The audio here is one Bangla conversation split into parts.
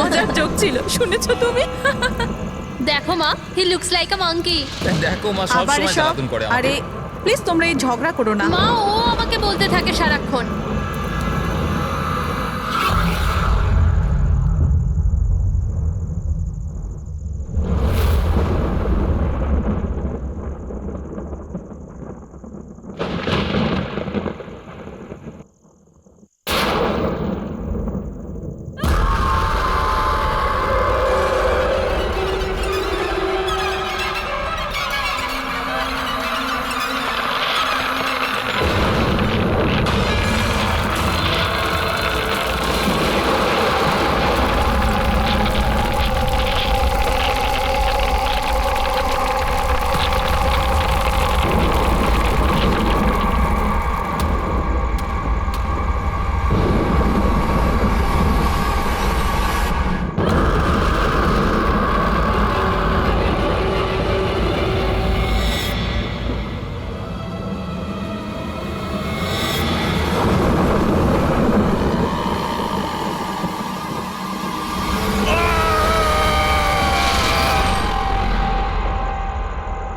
মজার জোক ছিল, শুনেছো তুমি? দেখো মা, he looks like a monkey. দেখো মা সব আবার সময় এসব? জ্বালাতন করে আমাকে। আরে প্লিজ তোমরা এই ঝগড়া করো না। মা, ও আমাকে বলতে থাকে সারাক্ষণ।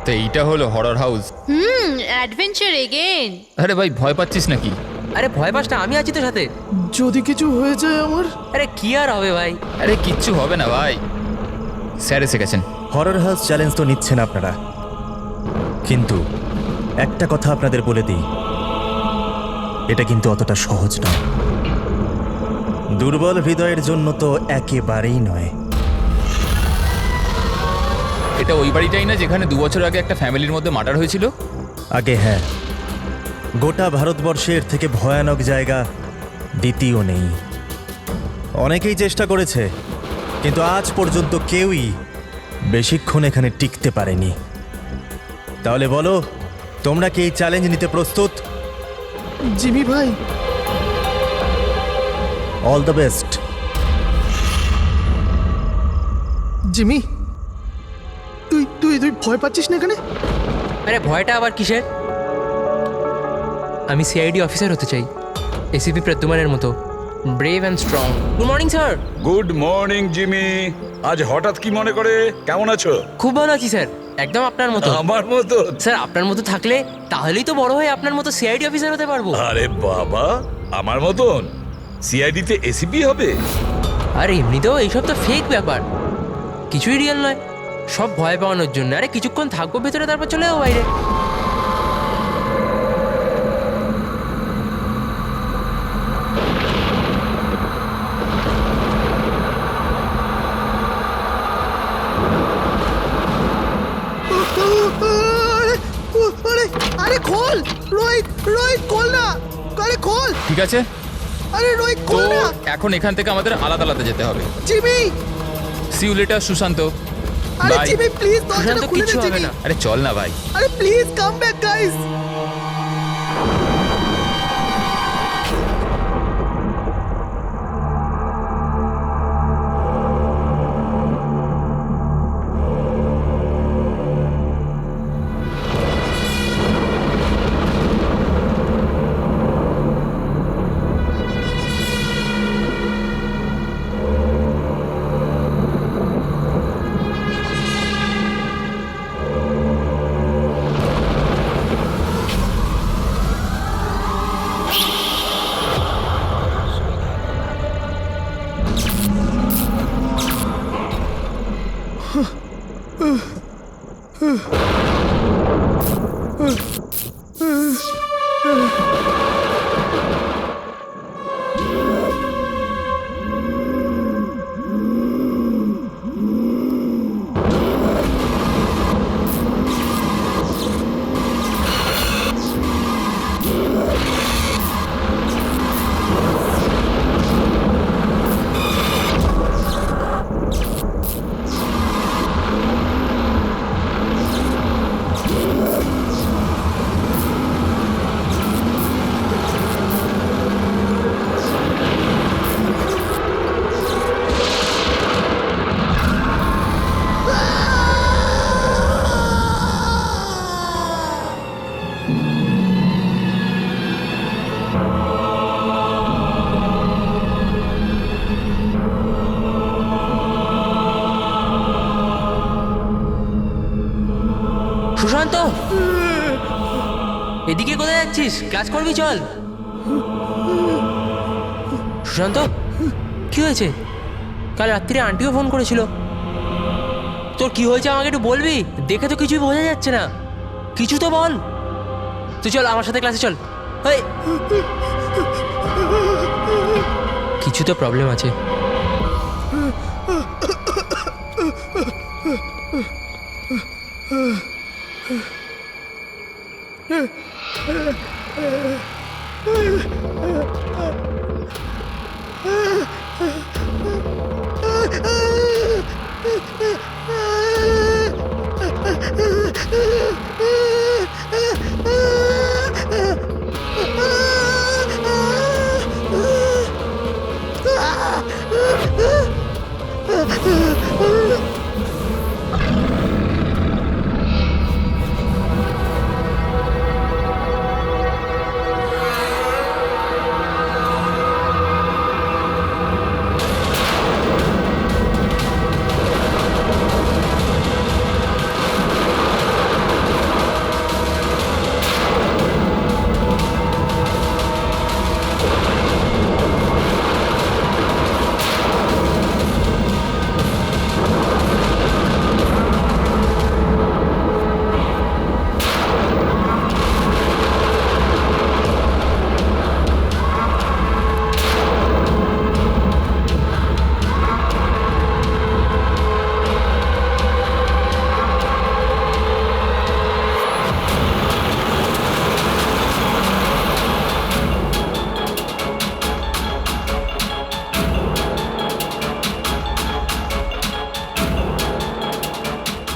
তো এইটা হলো হরর হাউস। Adventure again. আরে ভাই ভয় পাচ্ছিস নাকি? আরে ভয় পাস না, আমি আছি তো সাথে। যদি কিছু হয়ে যায় আমার। আরে কি আর হবে ভাই। আরে কিচ্ছু হবে না ভাই, স্যার এসে গেছেন। হরর হাউস চ্যালেঞ্জ তো নিচ্ছেন আপনারা, কিন্তু একটা কথা আপনাদের বলে দিই, এটা কিন্তু অতটা সহজ নয়। দুর্বল হৃদয়ের জন্য তো একেবারেই নয়। এটা ওই বাড়িটাই না যেখানে 2 বছর আগে একটা ফ্যামিলির মধ্যে মার্ডার হয়েছিল? আগে হ্যাঁ, গোটা ভারতবর্ষের থেকে ভয়ানক জায়গা দ্বিতীয় নেই। অনেকেই চেষ্টা করেছে, কিন্তু আজ পর্যন্ত কেউই বেশিক্ষণ এখানে টিকতে পারেনি। তাহলে বলো, তোমরা কি এই চ্যালেঞ্জ নিতে প্রস্তুত? জিমি ভাই, অল দ্য বেস্ট। জিমি, তুই তুই তুই ভয় পাচ্ছিস না এখানে? আরে ভয়টা আবার কিসের? আমি সিআইডি অফিসার হতে চাই, এসিপি প্রদ্যুমানের মতো, brave and strong. Good morning sir. Good morning Jimmy. আজ হঠাৎ কি মনে করে? কেমন আছো? খুব ভালো আছি স্যার, একদম আপনার মতো। আমার মতো? স্যার আপনার মতো থাকলে তাহলেই তো বড় হয়ে আপনার মতো সিআইডি অফিসার হতে পারবো। আরে বাবা, আমার মতন সিআইডি তে এসিপি হবে? আর এমনিতেও এইসব তো ফেক ব্যাপার, কিছুই রিয়েল নয়, সব ভয় পাওয়ানোর জন্য। আরে কিছুক্ষণ থাকবো ভেতরে, তারপর চলে যাবো বাইরে। আরে আরে খোল রোহিত, রোহিত খোল না, আরে খোল। ঠিক আছে, আরে রোহিত তো খোল না। এখন এখান থেকে আমাদের আলাদা আলাদা যেতে হবে। Jimmy, see you later Sushant. আরে বাই। জিমি প্লিজ দরজাটা সুশান্ত খুলে কিচ্ছু দে হবে জিমি। না। আরে চল না ভাই। আরে প্লিজ কাম ব্যাক গাইস। এদিকে কোথায় যাচ্ছিস? ক্লাস করবি, চল। সুশান্ত, কি হয়েছে? কাল রাত্রিরে আন্টিও ফোন করেছিল। তোর কি হয়েছে আমাকে একটু বলবি? দেখে তো কিছুই বোঝা যাচ্ছে না, কিছু তো বল। তুই চল আমার সাথে ক্লাসে চল। এই, কিছু তো প্রবলেম আছে।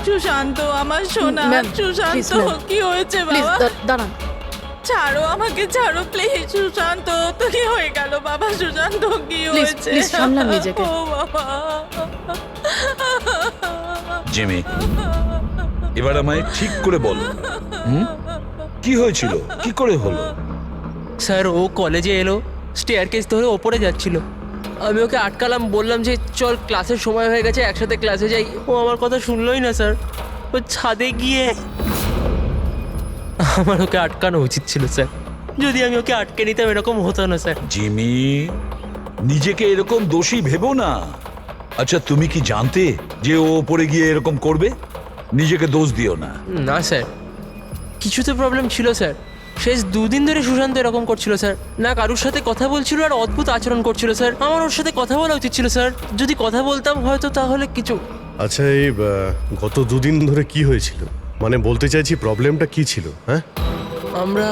সুশান্ত আমার সোনা, ম্যাম, সুশান্ত please, ma'am. কি হয়েছে প্লিজ বাবা? দাঁড়ান। ছাড়ো আমাকে, ছাড়ো প্লিজ। সুশান্ত তো কি হয়ে গেল বাবা? সুশান্ত কি Please, হয়েছে? please, সামলান নিজেকে। ও বাবা। জিমি, এবার আমায় ঠিক করে বল, কি হয়েছিল, কি করে হলো? স্যার, ও কলেজে এলো, স্টেয়ারকেস ধরে ওপরে যাচ্ছিল। আমি ওকে আটকালাম, বললাম যে চল ক্লাসের সময় হয়ে গেছে, একসাথে ক্লাসে যাই। ও আমার কথা শুনলোই না স্যার। ও ছাদে গিয়ে, আমার ওকে আটকানো উচিত ছিল স্যার। যদি আমি ওকে আটকে নিতাম এরকম হতো না স্যার। জিমি, নিজেকে এরকম দোষী ভেবো না। আচ্ছা, তুমি কি জানতে যে ও ওপরে গিয়ে এরকম করবে? নিজেকে দোষ দিও না। না স্যার, কিছু তো প্রবলেম ছিল স্যার। শেষ 2 দিন ধরে সুশান্ত এরকম করছিল স্যার। না কারুর সাথে কথা বলছিল আর অদ্ভুত আচরণ করছিল স্যার। আমার ওর সাথে কথা বলা উচিত ছিল স্যার। যদি কথা বলতাম হয়তো তাহলে কিছু। আচ্ছা, এই গত 2 দিন ধরে কি হয়েছিল? মানে বলতে চাইছি প্রবলেমটা কি ছিল? হ্যাঁ, আমরা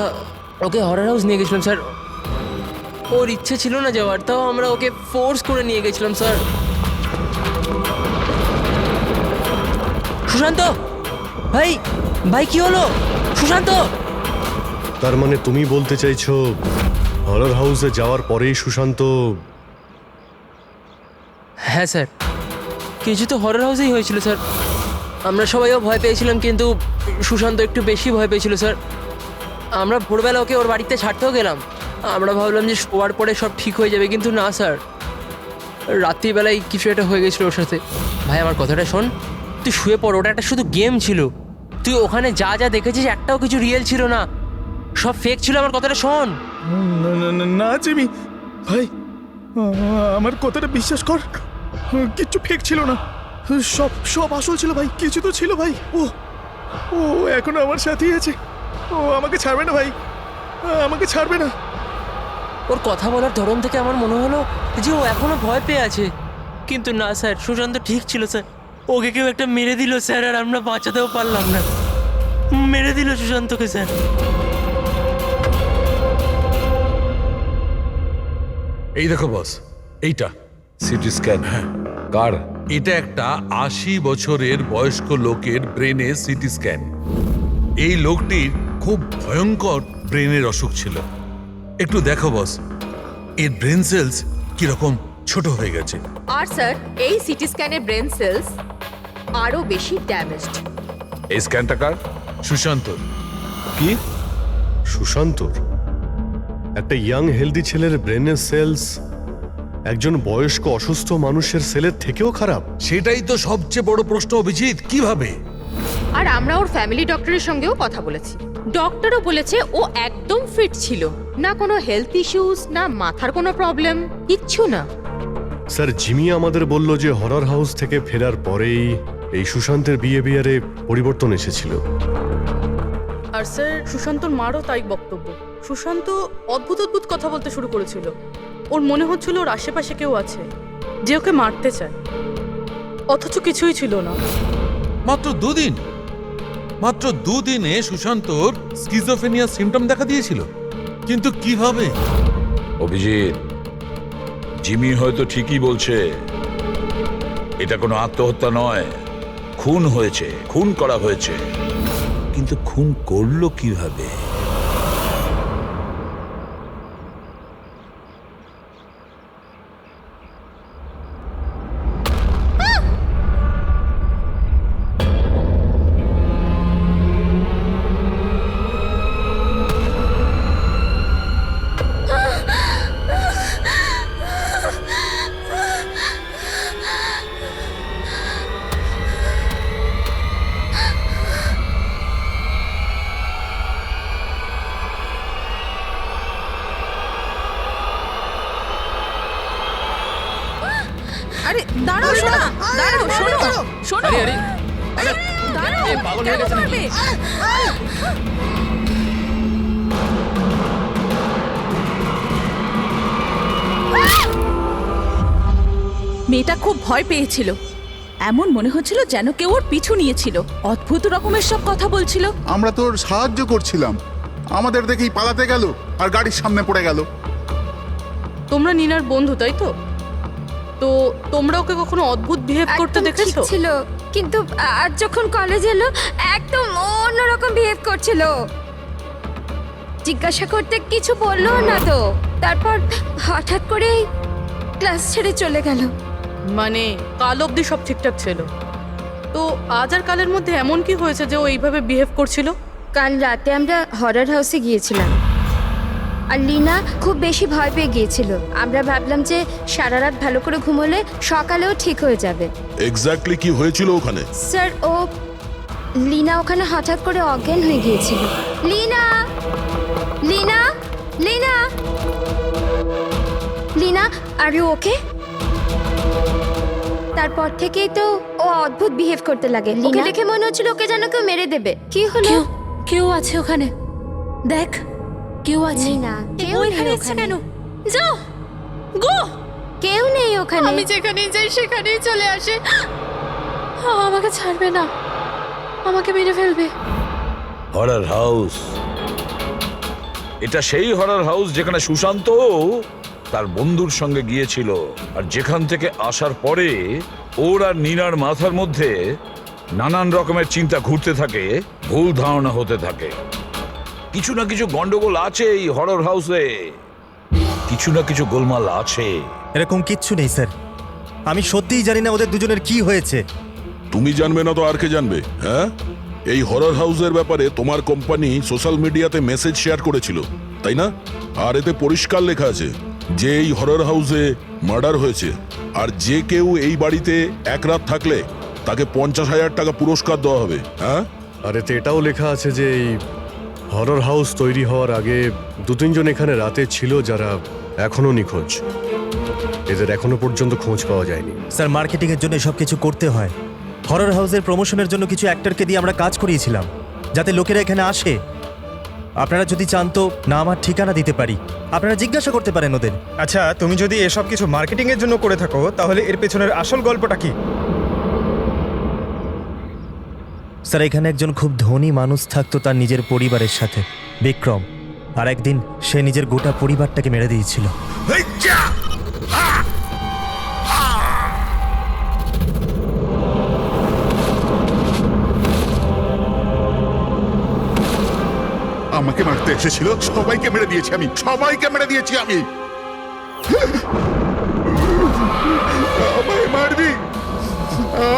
ওকে হরর হাউস নিয়ে গেছিলাম স্যার। ওর ইচ্ছে ছিল না যাওয়ার, তাও আমরা ওকে ফোর্স করে নিয়ে গেছিলাম স্যার। সুশান্ত ভাই, ভাই কি হলো? সুশান্ত! তার মানে তুমি বলতে চাইছো হরর হাউসে যাওয়ার পরেই সুশান্ত? হ্যাঁ স্যার, কিছু তো হরর হাউসেই হয়েছিল স্যার। আমরা সবাইও ভয় পেয়েছিলাম, কিন্তু সুশান্ত একটু বেশি ভয় পেয়েছিল স্যার। আমরা ভোরবেলা ওকে ওর বাড়িতে ছাড়তেও গেলাম। আমরা ভাবলাম যে শোয়ার পরে সব ঠিক হয়ে যাবে, কিন্তু না স্যার, রাত্রিবেলায় কিছু একটা হয়ে গেছিলো ওর সাথে। ভাই আমার কথাটা শোন, তুই শুয়ে পড়, ওটা একটা শুধু গেম ছিল। তুই ওখানে যা যা দেখেছিস একটাও কিছু রিয়েল ছিল না, সব ফেক ছিল। আমার কথাটা শোন। না জিমি ভাই, আমার কথাটা বিশ্বাস কর, কিচ্ছু ফেক ছিল না, সব সব আসল ছিল ভাই। কিছু তো ছিল ভাই। ও ও এখনো আমার সাথেই আছে। ও আমাকে ছাড়বে না ভাই, আমাকে ছাড়বে না। ওর কথা বলার ধরন থেকে আমার মনে হলো যে ও এখনো ভয় পেয়ে আছে, কিন্তু না স্যার, সুশান্ত ঠিক ছিল স্যার। ওকে কেউ একটা মেরে দিল স্যার, আর আমরা বাঁচাতেও পারলাম না। মেরে দিল সুশান্তকে স্যার। এই দেখো বস, এইটা সিটি স্ক্যান। হ্যাঁ, কার? এটা একটা 80 বছরের বয়স্ক লোকের ব্রেনে সিটি স্ক্যান। এই লোকটির খুব ভয়ঙ্কর ব্রেনের অসুখ ছিল। একটু দেখো বস, এর ব্রেন সেলস কিরকম ছোট হয়ে গেছে। আর স্যার, এই সিটি স্ক্যানের ব্রেন সেলস আরো বেশি ড্যামেজড। এই স্ক্যানটা কার? সুশান্ত। কি? সুশান্তর? একটা ইয়াং হেলদি ছেলের ব্রেনের সেলস একজন বয়স্ক অসুস্থ মানুষের সেলের থেকেও খারাপ? সেটাই তো সবচেয়ে বড় প্রশ্ন অভিজিৎ, কিভাবে? আর আমরা ওর ফ্যামিলি ডক্টরের সঙ্গেও কথা বলেছি। ডক্টরও বলেছে ও একদম ফিট ছিল, না কোনো হেলথ ইস্যুস, না মাথার কোনো প্রবলেম, কিচ্ছু না। স্যার জিমি আমাদের বলল যে হরর হাউস থেকে ফেরার পরেই এই সুশান্তের বিহেভিয়ারে পরিবর্তন এসেছিল। আর স্যার সুশান্তর মারও তাই বক্তব্য। সুশান্ত অদ্ভুত অদ্ভুত কথা বলতে শুরু করেছিল। ওর মনে হচ্ছিল ওর আশেপাশে কেউ আছে যে ওকে মারতে চায়, অথচ কিছুই ছিল না। মাত্র দুদিনে সুশান্তর স্কিজোফ্রেনিয়া সিম্পটম দেখা দিয়েছিল। কিন্তু কিভাবে? অভিজিৎ, জিমি হয়তো ঠিকই বলছে, এটা কোনো আত্মহত্যা নয়, খুন হয়েছে, খুন করা হয়েছে। কিন্তু খুন করলো কিভাবে? আরে দাঁড়াও, শোনো, দাঁড়াও, শোনো, শোনো। আরে দাঁড়াও, এ পাগল হয়ে গেছে নাকি? মেয়েটা খুব ভয় পেয়েছিল। এমন মনে হচ্ছিল যেন কেউ ওর পিছু নিয়েছিল। অদ্ভুত রকমের সব কথা বলছিল। আমরা তোর সাহায্য করছিলাম, আমাদের দেখেই পালাতে গেল আর গাড়ির সামনে পড়ে গেল। তোমরা নিনার বন্ধু, তাই তো? তো তোমরা ওকে কখনো অদ্ভুত বিহেভ করতে দেখেছো? ছিল, কিন্তু আজ যখন কলেজ এলো একদম অন্যরকম বিহেভ করছিল। জিজ্ঞাসা করতে কিছু বললো না তো, তারপর হঠাৎ করে ক্লাস ছেড়ে চলে গেল। মানে কাল অবধি সব ঠিকঠাক ছিল, তো আজ আর কালের মধ্যে এমন কি হয়েছে যে ও এইভাবে বিহেভ করছিল? কাল রাতে আমরা হরর হাউসে গিয়েছিলাম, আর লীনা খুব বেশি ভয় পেয়ে গিয়েছিল। আমরা ভাবলাম যে সারা রাত ভালো করে ঘুমোলে সকালেও ঠিক হয়ে যাবে। এক্স্যাক্টলি কি হয়েছিল ওখানে? স্যার, লীনা ওখানে হঠাৎ করে অজ্ঞান হয়ে গিয়েছিল। Leena Leena Leena Leena are you okay? তারপর থেকেই তো ও অদ্ভুত বিহেভ করতে লাগে। ওকে দেখে মনে হচ্ছিল ওকে যেন কেউ মেরে দেবে। কি হলো? কেউ আছে ওখানে, দেখ কেউ আছে। না, কেউ ওইখানে নেই এসছে ওখানে। কেন? যাও, গো। কেউ নেই ওখানে। আমি যেখানেই যাই সেখানেই চলে আসে। আমাকে ছাড়বে না, আমাকে মেরে ফেলবে। হরর হাউস, এটা সেই হরর হাউস যেখানে সুশান্ত তার বন্ধুর সঙ্গে গিয়েছিল, আর যেখান থেকে আসার পরে ওর আর নিনার মাথার মধ্যে নানান রকমের চিন্তা ঘুরতে থাকে, ভুল ধারণা হতে থাকে। কিছু না কিছু গন্ডগোল আছে এই হরর হাউসে, কিছু না কিছু গোলমাল আছে। এরকম কিচ্ছু নেই স্যার, আমি সত্যিই জানি না ওদের দুজনের কি হয়েছে। তুমি জানবে না তো আর কে জানবে? হ্যাঁ, এই হরর হাউসের ব্যাপারে তোমার কোম্পানি সোশ্যাল মিডিয়াতে মেসেজ শেয়ার করেছিল, তাই না? আর এতে পরিষ্কার লেখা আছে যে এই হরর হাউসে মার্ডার হয়েছে, আর যে কেউ এই বাড়িতে এক রাত থাকলে তাকে 50,000 টাকা পুরস্কার দেওয়া হবে। হ্যাঁ, আর এতে এটাও লেখা আছে যে এই হরর হাউস তৈরি হওয়ার আগে 2-3 জন এখানে রাতে ছিল যারা এখনো নিখোঁজ। এদের এখনো পর্যন্ত খোঁজ পাওয়া যায়নি। স্যার, মার্কেটিংয়ের জন্য সব কিছু করতে হয়। হরর হাউসের প্রমোশনের জন্য কিছু অ্যাক্টরকে দিয়ে আমরা কাজ করিয়েছিলাম যাতে লোকেরা এখানে আসে। আপনারা যদি চান তো না আমার ঠিকানা দিতে পারি, আপনারা জিজ্ঞাসা করতে পারেন ওদের। আচ্ছা, তুমি যদি এসব কিছু মার্কেটিং এর জন্য করে থাকো তাহলে এর পেছনের আসল গল্পটা কি? স্যার, এখানে একজন খুব ধনী মানুষ থাকতো তার নিজের পরিবারের সাথে, বিক্রম। আর একদিন সে নিজের গোটা পরিবারটাকে মেরে দিয়েছিল। আমাকে মারতে এসেছিল, সবাইকে মেরে দিয়েছি আমি, সবাইকে মেরে দিয়েছি আমি। আমায় মারবি,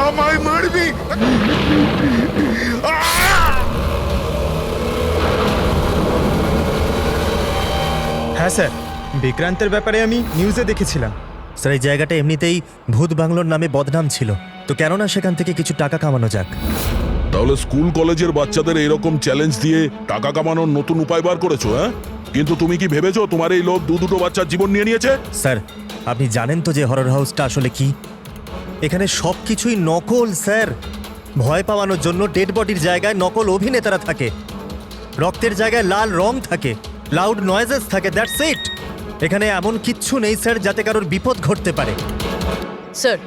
আমায় মারবি। হ্যাঁ স্যার, বিক্রান্তের ব্যাপারে আমি নিউজে দেখেছিলাম। স্যার, এই জায়গাটা এমনিতেই ভূত বাংলোর নামে বদনাম ছিল, তো কেননা সেখান থেকে কিছু টাকা কামানো যাক। তাহলে স্কুল কলেজের বাচ্চাদের এরকম চ্যালেঞ্জ দিয়ে টাকা কামানোর নতুন উপায় বার করেছো, হ্যাঁ? কিন্তু তুমি কি ভেবেছো তোমার এই লোক দুটো বাচ্চার জীবন নিয়ে নিয়েছে? স্যার, আপনি জানেন তো যে হরর হাউসটা আসলে কি? এখানে সব কিছুই নকল স্যার। ভয় পাওয়ানোর জন্য ডেড বডির জায়গায় নকল অভিনেতারা থাকে, রক্তের জায়গায় লাল রং থাকে, লাউড নয়েজেস থাকে, দ্যাটস ইট। এখানে এমন কিচ্ছু নেই স্যার যাতে কারোর বিপদ ঘটতে পারে। স্যার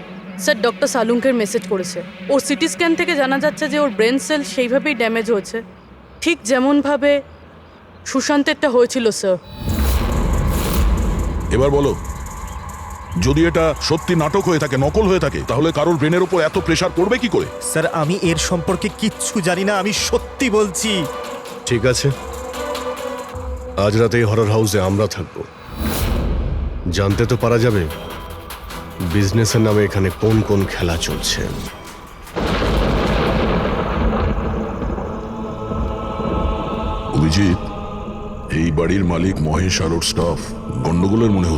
ডক্টর সালুঙ্কের মেসেজ করেছে। ওর সিটি স্ক্যান থেকে জানা যাচ্ছে যে ওর ব্রেন সেল সেইভাবেই ড্যামেজ হয়েছে, ঠিক যেমনভাবে সুশান্তেরটা হয়েছিল স্যার। এবার বলো, যদি এটা সত্যি নাটক হয়ে থাকে, নকল হয়ে থাকে, তাহলে কারোর ব্রেনের উপর এত প্রেসার পড়বে কি করে? স্যার, আমি এর সম্পর্কে কিচ্ছু জানি না, আমি সত্যি বলছি। ঠিক আছে, আজ রাতে এই হরর হাউসে আমরা থাকবো। জানতে তো পারা যাবে বিজনেসের নামে এখানে কোন কোন খেলা চলছে। অভিজিৎ, এই বাড়ির মালিক মহেশ আর ওর স্টাফ গন্ডগোলের মনে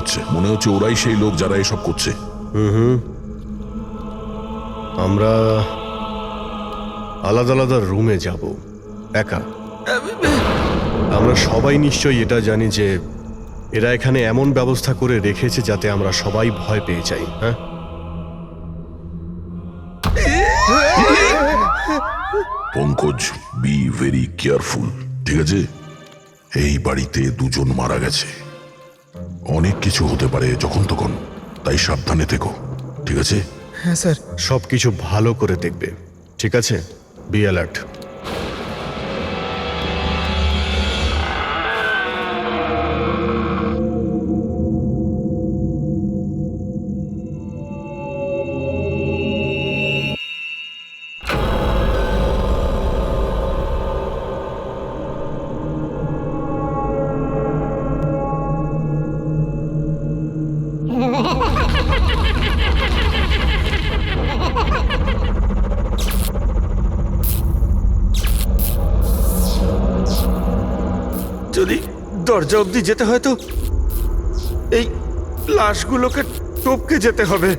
হচ্ছে ওরাই সেই লোক যারা এসব করছে। আমরা আলাদা আলাদা রুমে যাব, একা। আমরা সবাই নিশ্চয়ই এটা জানি যে এরা এখানে এমন ব্যবস্থা করে রেখেছে যাতে আমরা সবাই ভয় পেয়ে যাই। হ্যাঁ, পঙ্কজ, বি ভেরি কেয়ারফুল, ঠিক আছে? এই বাড়িতে দুজন মারা গেছে, অনেক কিছু হতে পারে যখন তখন, তাই সাবধানে থেকো, ঠিক আছে? হ্যাঁ স্যার। সবকিছু ভালো করে দেখবে, ঠিক আছে? Be alert. যদি দরজা অবধি যেতে হয় তো এই লাশগুলোকে টপকে যেতে হবে।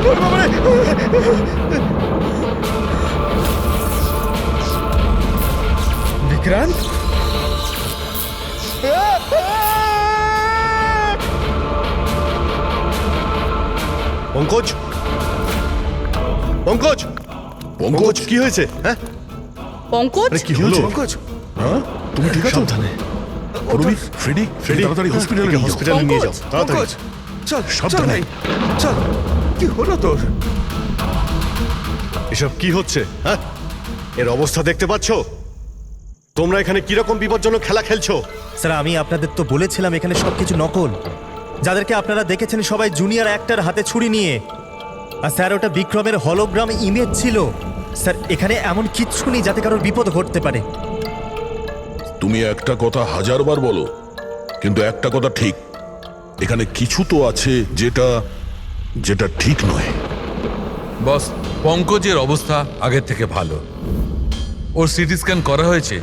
ওরে বাবা রে! বিক্রান্ত পঙ্কজ পঙ্কজ পঙ্কজ কি হয়েছে? হ্যাঁ পঙ্কজ আরে কি হলো? পঙ্কজ হ্যাঁ তুমি ঠিক আছো? সাবধানে। রবি ফ্রেডি তাড়াতাড়ি হসপিটালে নিয়ে যাও। হসপিটালে নিয়ে যাও তাড়াতাড়ি। পঙ্কজ চল চল সাবধানে। ভাই চল। কি হলো তোর? এসব কি হচ্ছে? হ্যাঁ এর অবস্থা দেখতে পাচ্ছো? তোমরা এখানে কিরকম বিপজ্জনক খেলা খেলছো? স্যার আমি আপনাদের তো বলেছিলাম এখানে সবকিছু নকল। যাদেরকে আপনারা দেখেছেন সবাই জুনিয়র অ্যাক্টর হাতে ছুরি নিয়ে। আর স্যার ওটা বিক্রমের হলোগ্রাম ইমেজ ছিল। স্যার এখানে এমন কিচ্ছু নেই যাতে কারোর বিপদ ঘটতে পারে। তুমি একটা কথা হাজারবার বলো, কিন্তু একটা কথা ঠিক, এখানে কিছু তো আছে যেটা যেটা ঠিক নয়। বস, পঙ্কজের অবস্থা আগের থেকে ভালো। ওর সিটি স্ক্যান করা হয়েছে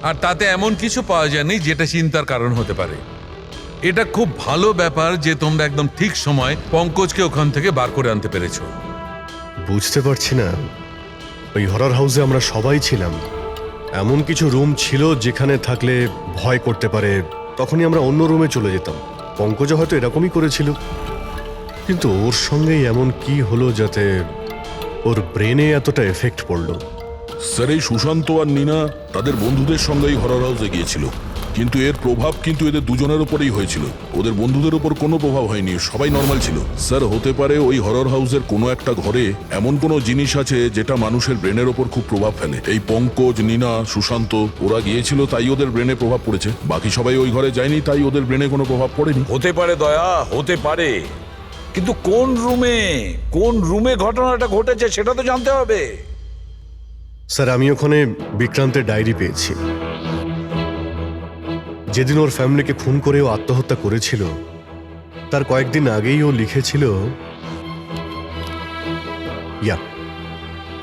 আর তাতে এমন কিছু পাওয়া যায়নি যেটা চিন্তার কারণ হতে পারে। এটা খুব ভালো ব্যাপার যে তোমরা একদম ঠিক সময় পঙ্কজকে ওখান থেকে বার করে আনতে পেরেছো। বুঝতে পারছি না, ওই হরর হাউসে আমরা সবাই ছিলাম। এমন কিছু রুম ছিল যেখানে থাকলে ভয় করতে পারে, তখনই আমরা অন্য রুমে চলে যেতাম। পঙ্কজ হয়তো এরকমই করেছিল, কিন্তু ওর সঙ্গেই এমন কি হলো যাতে ওর ব্রেনে এতটা এফেক্ট পড়লো? স্যার এই সুশান্ত আর নীনা তাদের বন্ধুদের সঙ্গেই হরর হাউসে গিয়েছিল, কিন্তু এর প্রভাব কিন্তু এদের দুজনের উপরেই হয়েছিল। ওদের বন্ধুদের উপর কোনো প্রভাব হয়নি, সবাই নর্মাল ছিল। স্যার হতে পারে ওই হরর হাউসের কোনো একটা ঘরে এমন কোনো জিনিস আছে যেটা মানুষের ব্রেনের ওপর খুব প্রভাব ফেলে। এই পঙ্কজ, নীনা, সুশান্ত ওরা গিয়েছিল তাই ওদের ব্রেনে প্রভাব পড়েছে। বাকি সবাই ওই ঘরে যায়নি তাই ওদের ব্রেনে কোনো প্রভাব পড়েনি। হতে পারে দয়া, হতে পারে, কিন্তু কোন রুমে ঘটনাটা ঘটেছে সেটা তো জানতে হবে। স্যার আমি ওখানে বিক্রান্তের ডায়েরি পেয়েছি। যেদিন ওর ফ্যামিলিকে খুন করে ও আত্মহত্যা করেছিল তার কয়েকদিন আগেই ও লিখেছিল,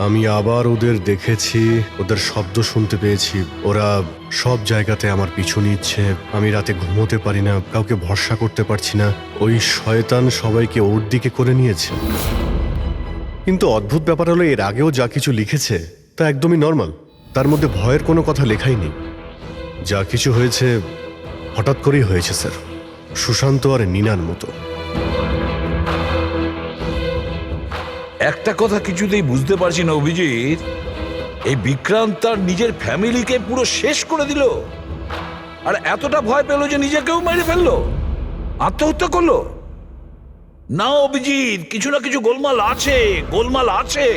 আমি আবার ওদের দেখেছি, ওদের শব্দ শুনতে পেয়েছি, ওরা সব জায়গাতে আমার পিছু নিচ্ছে, আমি রাতে ঘুমোতে পারি না, কাউকে ভরসা করতে পারছি না, ওই শয়তান সবাইকে ওর দিকে করে নিয়েছে। কিন্তু অদ্ভুত ব্যাপার হলো এর আগেও যা কিছু লিখেছে তা একদমই নর্মাল, তার মধ্যে ভয়ের কোনো কথা লেখাই নেই। যা কিছু হয়েছে হঠাৎ করেই হয়েছে স্যার, সুশান্ত আর নীনার মতো। একটা কথা কিছুতেই বুঝতে পারছি না অভিজিৎ, এই বিক্রান্ত তার নিজের ফ্যামিলিকে পুরো শেষ করে দিল আর এতটা ভয় পেল যে নিজেকেও মেরে ফেললো, আত্মহত্যা করলো। না অভিজিৎ, কিছু না কিছু গোলমাল আছে।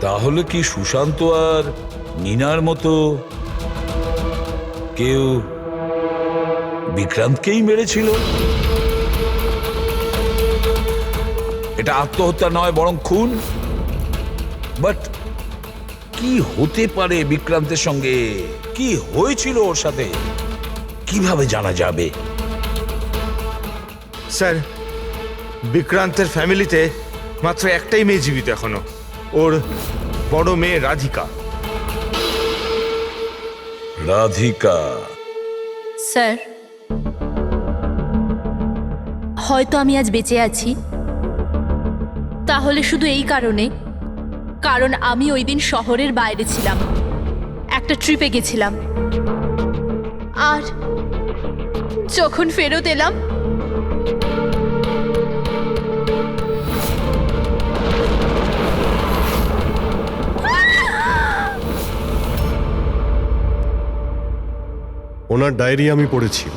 তাহলে কি সুশান্ত আর নীনার মতো কেউ বিক্রান্তকেই মেরেছিল? এটা আত্মহত্যা নয় বরং খুন। বাট কি হতে পারে বিক্রান্তের সঙ্গে, কি হয়েছিল ওর সাথে, কিভাবে জানা যাবে? স্যার বিক্রান্তের ফ্যামিলিতে মাত্র একটাই মেয়ে জীবিত এখনো, ওর বড় মেয়ে রাধিকা। স্যার হয়তো আমি আজ বেঁচে আছি তাহলে শুধু এই কারণ আমি ওই দিন শহরের বাইরে ছিলাম, একটা ট্রিপে গেছিলাম, আর যখন ফেরত এলাম ওনার ডায়েরি আমি পড়েছি,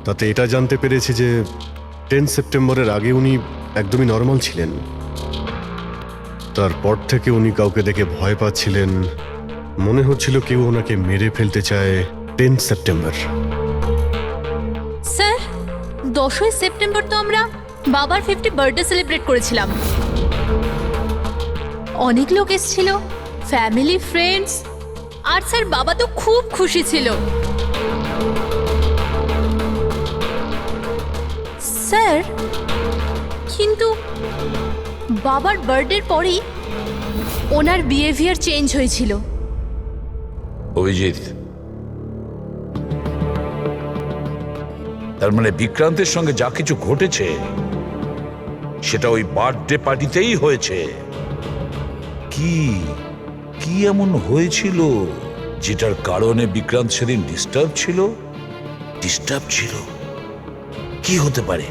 তাতে এটা জানতে পেরেছি যে 10 সেপ্টেম্বরের আগে উনি একদমই নর্মাল ছিলেন। তারপর থেকে উনি কাউকে দেখে ভয় পাচ্ছিলেন, মনে হচ্ছিল কেউ ওনাকে মেরে ফেলতে চায়। 10 সেপ্টেম্বর স্যার 10ই সেপ্টেম্বর তো আমরা বাবার 50 বার্থডে সেলিব্রেট করেছিলাম। অনেক লোক এসেছিল, ফ্যামিলি, ফ্রেন্ডস, আর স্যার বাবা তো খুব খুশি ছিল। স্যার কিন্তু বাবার বার্থডের পরেই ওনার বিহেভিয়ার চেঞ্জ হয়েছিল। অভিজিৎ, তার মানে বিক্রান্তের সঙ্গে যা কিছু ঘটেছে সেটা ওই বার্থডে পার্টিতেই হয়েছে। কি কি এমন হয়েছিল যেটার কারণে বিক্রান্ত সেদিন ডিস্টার্ব ছিল? কি হতে পারে?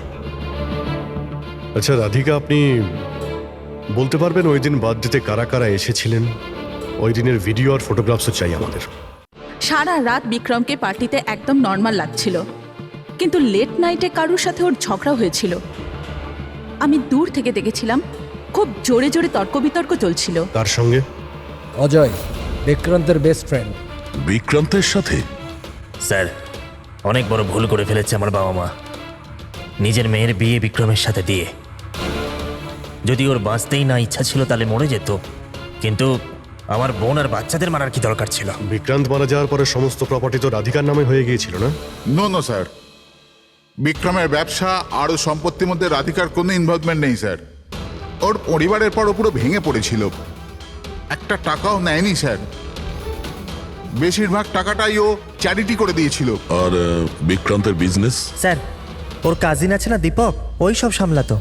আচ্ছা রাধিকা, আপনি বলতে পারবেন ওই দিন বার্থডেতে কারা কারা এসেছিলেন? ওই দিনের ভিডিও আর ফটোগ্রাফসও চাই আমাদের। সারা রাত বিক্রমকে পার্টিতে একদম নর্মাল লাগছিল, কিন্তু লেট নাইটে কারোর সাথে ওর ঝগড়া হয়েছিল। আমি দূর থেকে দেখেছিলাম, খুব জোরে জোরে তর্ক বিতর্ক চলছিল। তার সঙ্গে অজয়, বিক্রান্তের বেস্ট ফ্রেন্ড। বিক্রান্তের সাথে? স্যার, অনেক বড় ভুল করে ফেলেছে আমার বাবা মা, নিজের মেয়ের বিয়ে বিক্রমের সাথে দিয়ে। যদি ওর বাঁচতেই না ইচ্ছা ছিল তাহলে মরে যেত, কিন্তু আমার বোন আর বাচ্চাদের মারার কি দরকার ছিল? বিক্রান্ত মারা যাওয়ার পরে সমস্ত প্রপার্টি তো রাধিকার নামে হয়ে গিয়েছিল না? নো স্যার, বিক্রমের ব্যবসা আর ওর সম্পত্তির মধ্যে রাধিকার কোনো ইনভলভমেন্ট নেই স্যার। ওর পরিবারের পর ও পুরো ভেঙে পড়েছিল, একটা টাকাও নেয়নি স্যার। বেশিরভাগ টাকাটাই ও চ্যারিটি করে দিয়েছিল। আর বিক্রান্তের বিজনেস? স্যার, ওর কাজিন আছে না দীপক, ওই সব সামলাতো।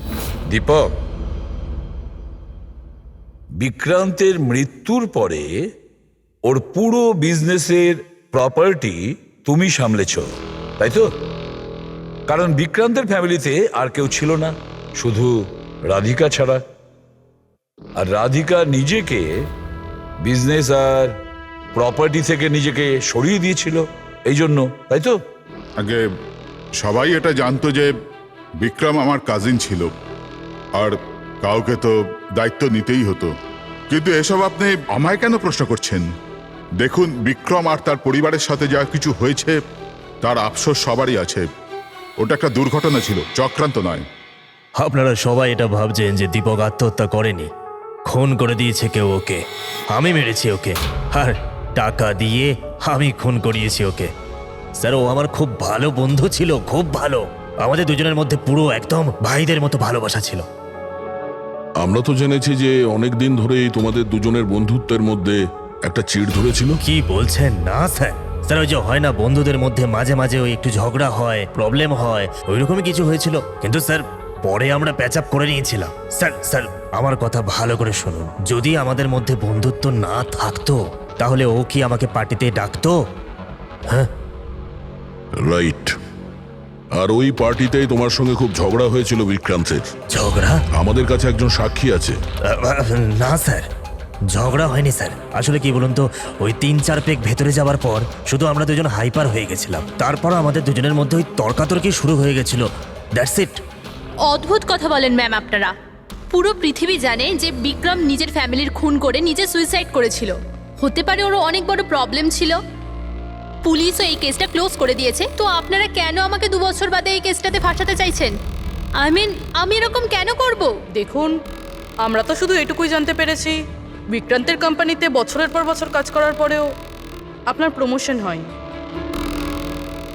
দীপক, বিক্রান্তের মৃত্যুর পরে ওর পুরো বিজনেসের প্রপার্টি তুমি সামলেছ, তাই তো? কারণ বিক্রান্তের ফ্যামিলিতে আর কেউ ছিল না, শুধু রাধিকা ছাড়া। আর রাধিকা নিজেকে বিজনেস আর প্রপার্টি থেকে নিজেকে সরিয়ে দিয়েছিল এই জন্য, তাই তো? আগে সবাই এটা জানতো যে বিক্রম আমার কাজিন ছিল, আর কাউকে তো দায়িত্ব নিতেই হতো। কিন্তু এসব আপনি আমায় কেন প্রশ্ন করছেন? দেখুন, বিক্রম আর তার পরিবারের সাথে যা কিছু হয়েছে তার আফসোস সবারই আছে। ওটা একটা দুর্ঘটনা ছিল, চক্রান্ত নয়। আপনারা সবাই এটা ভাবছেন যে দীপক আত্মহত্যা করেনি, খুন করে দিয়েছে কেউ ওকে। আমি মেরেছি ওকে, আর টাকা দিয়ে আমি খুন করিয়েছি ওকে। স্যার, ও আমার খুব ভালো বন্ধু ছিল, খুব ভালো। আমাদের দুজনের মধ্যে পুরো একদম ভাইদের মতো ভালোবাসা ছিল। আমরা তো জেনেছি যে অনেক দিন ধরেই তোমাদের দুজনের বন্ধুত্বের মধ্যে একটা চিড় ধরেছিল। কি বলছেন? না স্যার, স্যার ওই যে হয় না বন্ধুদের মধ্যে মাঝে মাঝে ওই একটু ঝগড়া হয়, প্রবলেম হয়, ওইরকমই কিছু হয়েছিল। কিন্তু স্যার পরে আমরা প্যাচ আপ করে নিয়েছিলাম। স্যার আমার কথা ভালো করে শুনুন, যদি আমাদের মধ্যে বন্ধুত্ব না থাকতো তাহলে ও কি আমাকে পার্টিতে ডাকতো? হ্যাঁ, রাইট। আর ওই পার্টিতেই তোমার সঙ্গে খুব ঝগড়া হয়েছিল বিক্রান্তের। ঝগড়া? আমাদের কাছে একজন সাক্ষী আছে। না স্যার, ঝগড়া হয়নি স্যার। আসলে কি বলুন তো, ওই 3-4 পেগ ভেতরে যাওয়ার পর শুধু আমরা দুজন হাইপার হয়ে গেছিলাম। তারপর আমাদের দুজনের মধ্যে ওই তর্কাতর্কি শুরু হয়ে গেছিল, দ্যাটস ইট। অদ্ভুত কথা বলেন ম্যাম আপনারা। পুরো পৃথিবী জানে যে বিক্রম নিজের ফ্যামিলির খুন করে নিজে সুইসাইড করেছিল। হতে পারে ওর অনেক বড় প্রবলেম ছিল, পুলিশও এই কেসটা ক্লোজ করে দিয়েছে। তো আপনারা কেন আমাকে 2 বছর বাদে এই কেসটাতে ফাঁসাতে চাইছেন? আমি এরকম কেন করব? দেখুন, আমরা তো শুধু এটুকুই জানতে পেরেছি, বিক্রান্তের কোম্পানিতে বছরের পর বছর কাজ করার পরেও আপনার প্রমোশন হয়নি।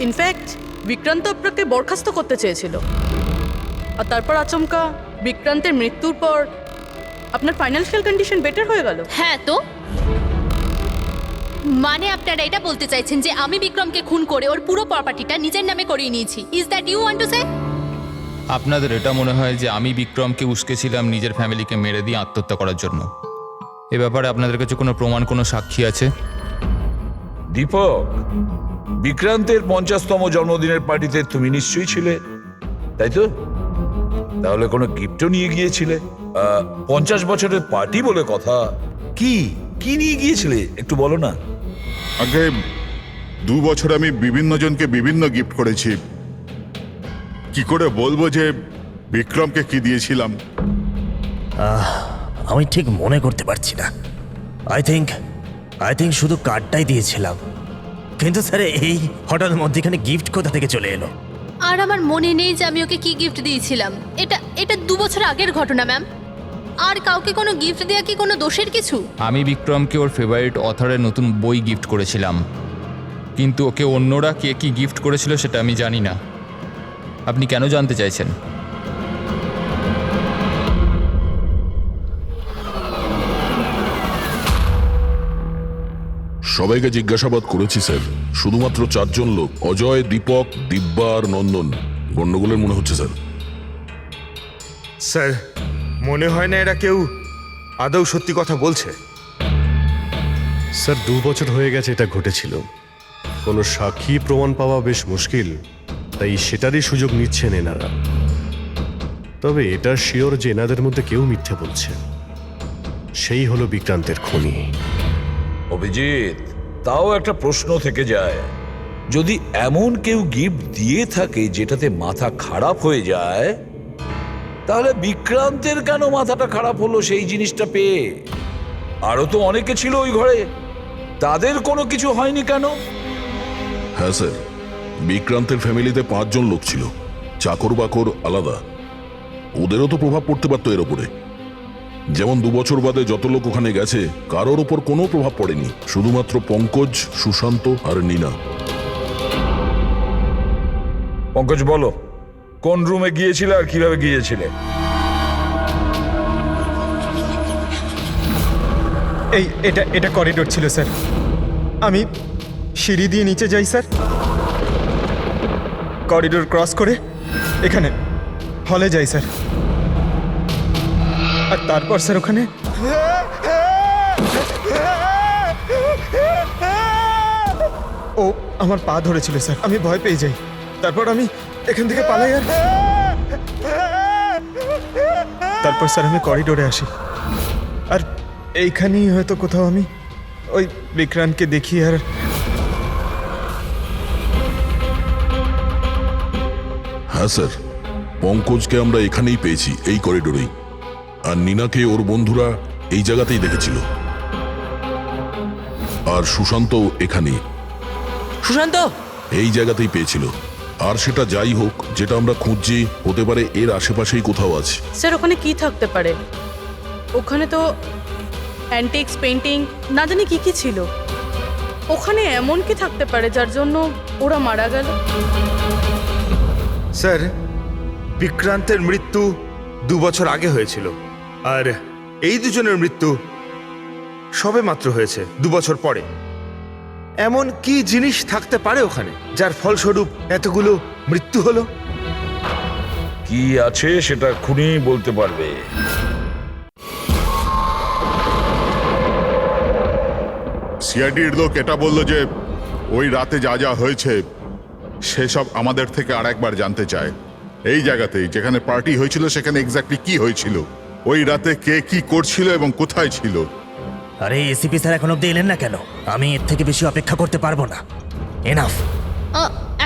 ইনফ্যাক্ট বিক্রান্ত আপনাকে বরখাস্ত করতে চেয়েছিল, আর তারপর আচমকা বিক্রান্তের মৃত্যুর পর আপনার ফাইন্যান্সিয়াল কন্ডিশন বেটার হয়ে গেল। হ্যাঁ, তো মানে আপনারা এটা বলতে চাইছেন যে আমি বিক্রমকে খুন করে ওর পুরো প্রপার্টিটা নিজের নামে করিয়ে নিয়েছি? Is that you want to say? আপনাদের এটা মনে হয় যে আমি বিক্রমকে উস্কেছিলাম নিজের ফ্যামিলিকে মেরে দিয়ে আত্মহত্যা করার জন্য? এ ব্যাপারে আপনাদের কাছে কোনো প্রমাণ, কোনো সাক্ষী আছে? দীপক, বিক্রান্তের 50তম জন্মদিনের পার্টিতে তুমি নিশ্চয়ই ছিলে, তাই তো? তাহলে কোনো গিফটও নিয়ে গিয়েছিলে? 50 বছরের পার্টি বলে কথা। কি কি নিয়ে গিয়েছিলে একটু বলো না। আগে 2 বছর আমি বিভিন্ন জনকে বিভিন্ন গিফট করেছি, কি করে বলবো যে বিক্রমকে কি দিয়েছিলাম? আমি ঠিক মনে করতে পারছি না। আই থিঙ্ক শুধু কার্ডটাই দিয়েছিলাম। কিন্তু স্যার এই হঠাৎ মধ্যেখানে গিফট কোথা থেকে চলে এলো? আর আমার মনে নেই যে আমি ওকে কি গিফট দিয়েছিলাম। এটা 2 বছর আগের ঘটনা ম্যাম। আর কাউকে কোনো গিফট দেয়া কি কোনো দোষের কিছু? আমি বিক্রমকে ওর ফেভারিট অথরের নতুন বই গিফট করেছিলাম, কিন্তু ওকে অন্যরা কে কি গিফট করেছিল সেটা আমি জানি না। আপনি কেন জানতে চাইছেন? সবাইকে জিজ্ঞাসাবাদ করেছি স্যার, শুধুমাত্র 4 জন লোক, অজয়, দীপক, দিব্যা আর নন্দন গন্ডগোলের মনে হচ্ছে স্যার। স্যার মনে হয় না এরা কেউ আদৌ সত্যি কথা বলছে। স্যার 2 বছর হয়ে গেছে এটা ঘটেছিল, কোনো সাক্ষী প্রমাণ পাওয়া বেশ মুশকিল, তাই সেটারই সুযোগ নিচ্ছেন এনারা। তবে এটা শিওর যে এনাদের মধ্যে কেউ মিথ্যে বলছে, সেই হলো বিক্রান্তের খুনি। অভিজিৎ, তাও একটা প্রশ্ন থেকে যায়, যদি এমন কেউ গিফট দিয়ে থাকে যেটাতে মাথা খারাপ হয়ে যায়, তাহলে বিক্রান্তের কেন মাথাটা খারাপ হলো সেই জিনিসটা পেয়ে? আরো তো অনেকে ছিল ওই ঘরে, তাদের কোনো কিছু হয়নি কেন? হ্যাঁ স্যার, বিক্রান্তের ফ্যামিলিতে 5 জন লোক ছিল, চাকর বাকর আলাদা, ওদেরও তো প্রভাব পড়তে পারতো এর ওপরে। যেমন 2 বছর বাদে যত লোক ওখানে গেছে কারোর ওপর কোনো প্রভাব পড়েনি, শুধুমাত্র পঙ্কজ, সুশান্ত আর নীনা। পঙ্কজ বলো, কোন রুমে গিয়েছিলে আর কিভাবে গিয়েছিলে? এটা করিডোর ছিল স্যার, আমি সিঁড়ি দিয়ে নিচে যাই স্যার, করিডোর ক্রস করে এখানে হলে যাই স্যার, আর তারপর স্যার ওখানে ও আমার পা ধরেছিল স্যার, আমি ভয় পেয়ে যাই, তারপর আমি এখান থেকে পালাই, আর তারপর স্যার আমি করিডোরে আসি, আর এইখানেই হয়তো কোথাও আমি ওই বিক্রান্তকে দেখি। আর হ্যাঁ স্যার, পঙ্কজকে আমরা এখানেই পেয়েছি, এই করিডোরেই, আর নীনাকে ওর বন্ধুরা এই জায়গাতেই দেখেছিল, আর সুশান্ত এখানেই সুশান্ত এই জায়গাতেই পেয়েছিল। আর সেটা যাই হোক, যেটা আমরা খুঁজছি হতে পারে এর আশেপাশেই কোথাও আছে। স্যার ওখানে কি থাকতে পারে? ওখানে তো অ্যান্টিক্স, পেন্টিং, না জানি কি কি ছিল। ওখানে এমন কি থাকতে পারে যার জন্য ওরা মারা গেল? স্যার বিক্রান্তের মৃত্যু 2 বছর আগে হয়েছিল, আর এই দুজনের মৃত্যু সবে মাত্র হয়েছে 2 বছর পরে। এমন কি জিনিস থাকতে পারে ওখানে যার ফলস্বরূপ এতগুলো মৃত্যু হলো? কি আছে সেটা খুনি বলতে পারবে। সিআইডির লোক এটা বলল যে ওই রাতে যা যা হয়েছে সেসব আমাদের থেকে আরেকবার জানতে চায়। এই জায়গাতেই যেখানে পার্টি হয়েছিল সেখানে এক্স্যাক্টলি কি হয়েছিল, ওই রাতে কে কি করছিল এবং কোথায় ছিল। আরে এসিপি স্যার এখন অব্দি এলেন না কেন? আমি এর থেকে বেশি অপেক্ষা করতে পারবো না। এনাফ।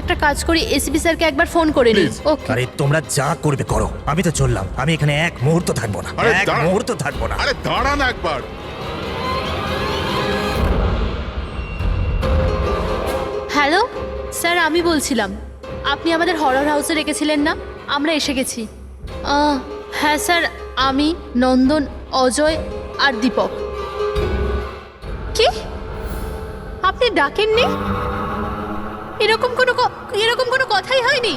একটা কাজ করি, এসপি স্যারকে একবার ফোন করে নিই। ওকে। আরে তোমরা যা করবে করো, আমি তো চললাম, আমি এখানে এক মুহূর্ত থাকবো না, আরে এক দাঁড়া। মুহূর্ত থাকবো না। আরে দাঁড়া না একবার। হ্যালো স্যার, আমি বলছিলাম, আপনি আমাদের হরর হাউসে রেখেছিলেন না? আমরা এসে গেছি। হ্যাঁ স্যার, আমি, নন্দন, অজয় আর দীপক। কি আপনি ডাকেননি? এরকম কোনো কথাই হয়নি।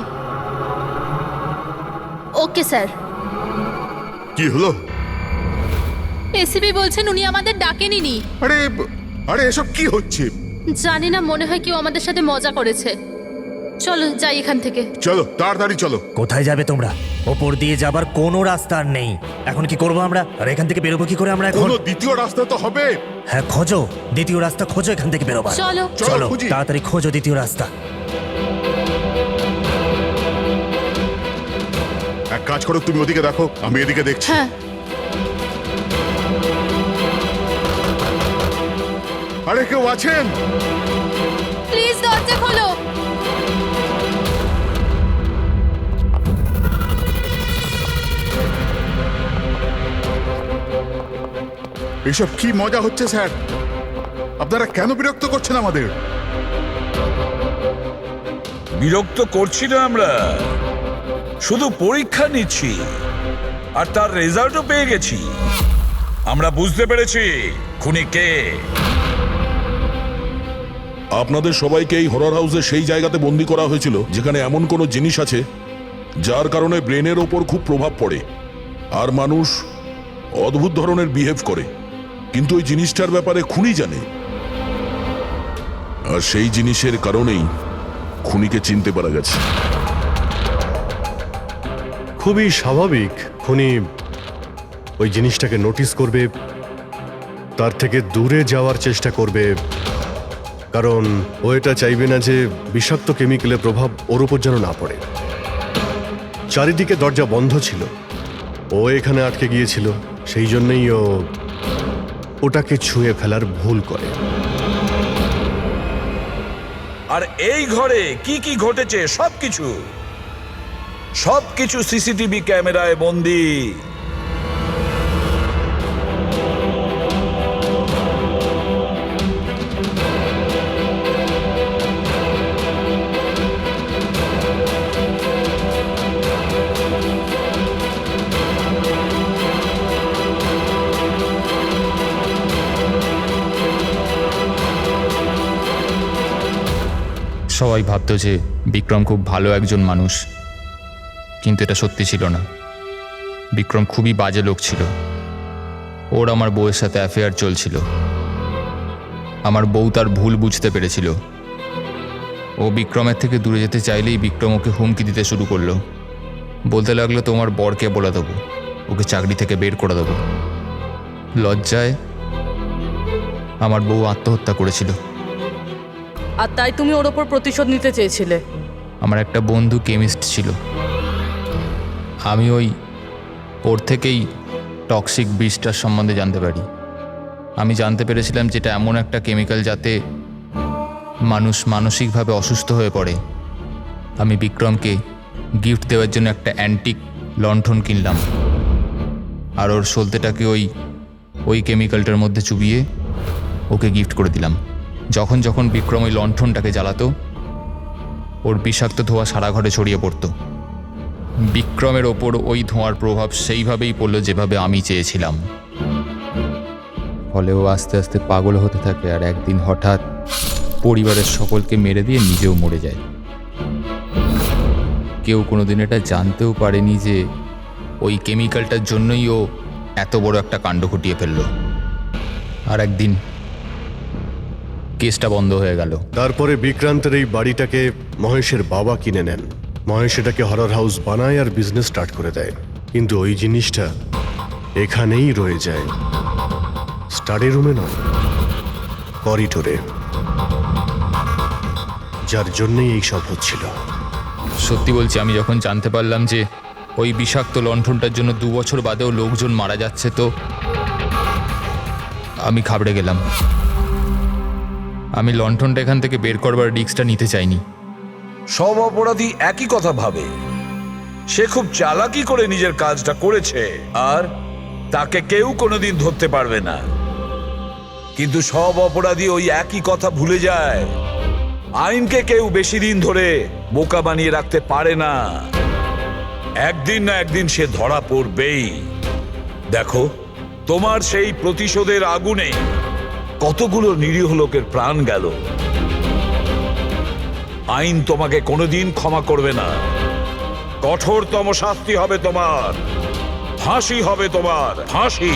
Okay sir. কি হলো? এসিপি বলছেন উনি আমাদের ডাকেনি। আরে আরে এসব কি হচ্ছে? জানি না, মনে হয় কেউ আমাদের সাথে মজা করেছে। চলো যাই এখান থেকে। চলো তাড়াতাড়ি চলো। কোথায় যাবে তোমরা? ওপর দিয়ে যাবার কোনো রাস্তা আর নেই। এখন কি করবো আমরা? আর এখান থেকে বেরোবো কি করে আমরা এখন? কোনো দ্বিতীয় রাস্তা তো হবে। হ্যাঁ খোঁজো, দ্বিতীয় রাস্তা খোঁজো এখান থেকে বেরোবার। চলো চলো খুঁজি। তাড়াতাড়ি খোঁজো দ্বিতীয় রাস্তা। এক কাজ করো, তুমি ওদিকে দেখো, আমি এদিকে দেখছি। হ্যাঁ। আরে কেউ আছেন? প্লিজ দরজা খোলো। এসব কি মজা হচ্ছে স্যার? আপনারা কেন বিরক্ত করছেন আমাদের? বিরক্ত করছি না আমরা, শুধু পরীক্ষা নিচ্ছি, আর তার রেজাল্টও পেয়ে গেছি। আমরা বুঝতে পেরেছি খুনি কে। আপনাদের সবাইকে এই হরর হাউসে সেই জায়গাতে বন্দি করা হয়েছিল যেখানে এমন কোনো জিনিস আছে যার কারণে ব্রেনের ওপর খুব প্রভাব পড়ে আর মানুষ অদ্ভুত ধরনের বিহেভ করে, কিন্তু ওই জিনিসটার ব্যাপারে খুনি জানে। আর সেই জিনিসের কারণেই খুনিকে চিনতে পারা গেছে। খুবই স্বাভাবিক খুনি ওই জিনিসটাকে নোটিস করবে, তার থেকে দূরে যাওয়ার চেষ্টা করবে, কারণ ও এটা চাইবে না যে বিষাক্ত কেমিক্যালের প্রভাব ওর উপর যেন না পড়ে। চারিদিকে দরজা বন্ধ ছিল, ও এখানে আটকে গিয়েছিল, সেই জন্যই ও ওটাকে ছুঁয়ে ফেলার ভুল করে। আর এই ঘরে কি কি ঘটেছে সবকিছু সিসিটিভি ক্যামেরায় বন্দী। সবাই ভাবতো যে বিক্রম খুব ভালো একজন মানুষ, কিন্তু এটা সত্যি ছিল না। বিক্রম খুবই বাজে লোক ছিল। ওর আমার বউয়ের সাথে অ্যাফেয়ার চলছিল। আমার বউ তার ভুল বুঝতে পেরেছিল। ও বিক্রমের থেকে দূরে যেতে চাইলেই বিক্রম ওকে হুমকি দিতে শুরু করলো। বলতে লাগলো, তোমার বরকে বলে দেবো, ওকে চাকরি থেকে বের করে দেবো। লজ্জায় আমার বউ আত্মহত্যা করেছিল। আর তাই তুমি ওর ওপর প্রতিশোধ নিতে চেয়েছিলে? আমার একটা বন্ধু কেমিস্ট ছিল, আমি ওর থেকেই টক্সিক বিষটার সম্বন্ধে জানতে পারি। আমি জানতে পেরেছিলাম যেটা এমন একটা কেমিক্যাল যাতে মানুষ মানসিকভাবে অসুস্থ হয়ে পড়ে। আমি বিক্রমকে গিফট দেওয়ার জন্য একটা অ্যান্টিক লণ্ঠন কিনলাম, আর ওর সলতেটাকে ওই কেমিক্যালটার মধ্যে চুবিয়ে ওকে গিফট করে দিলাম। যখন যখন বিক্রম ওই লণ্ঠনটাকে জ্বালাতো, ওর বিষাক্ত ধোঁয়া সারা ঘরে ছড়িয়ে পড়তো। বিক্রমের ওপর ওই ধোঁয়ার প্রভাব সেইভাবেই পড়ল যেভাবে আমি চেয়েছিলাম। ফলে ও আস্তে আস্তে পাগল হতে থাকে, আর একদিন হঠাৎ পরিবারের সকলকে মেরে দিয়ে নিজেও মরে যায়। কেউ কোনোদিন এটা জানতেও পারেনি যে ওই কেমিক্যালটার জন্যই ও এত বড় একটা কাণ্ড ঘটিয়ে ফেলল। আর একদিন কেসটা বন্ধ হয়ে গেল। তারপরে বিক্রান্তের এই বাড়িটাকে মহেশের বাবা কিনে নেন। মহেশ এটাকে হরর হাউস বানায় আর বিজনেস স্টার্ট করে দেয়, কিন্তু ওই জিনিসটা এখানেই রয়ে যায়, স্টাডি রুমে নয়, করিডোরে, যার জন্যই এই সব হচ্ছিল। সত্যি বলছি, আমি যখন জানতে পারলাম যে ওই বিষাক্ত লণ্ঠনটার জন্য 2 বছর বাদেও লোকজন মারা যাচ্ছে, তো আমি ঘাবড়ে গেলাম। আমি লণ্ঠনটা এখান থেকে বের করবার রিস্কটা নিতে চাইনি। সব অপরাধী একই কথা ভাবে। সে খুব চালাকি করে নিজের কাজটা করেছে, আর তাকে কেউ কোনোদিন ধরতে পারবে না। কিন্তু সব অপরাধী ওই একই কথা ভুলে যায়। আইনকে কেউ বেশি দিন ধরে বোকা বানিয়ে রাখতে পারে না। একদিন না একদিন সে ধরা পড়বেই। দেখো, তোমার সেই প্রতিশোধের আগুনে কতগুলো নিরীহ লোকের প্রাণ গেল। আইন তোমাকে কোনোদিন ক্ষমা করবে না। কঠোরতম শাস্তি হবে তোমার, ফাঁসি হবে তোমার, ফাঁসি।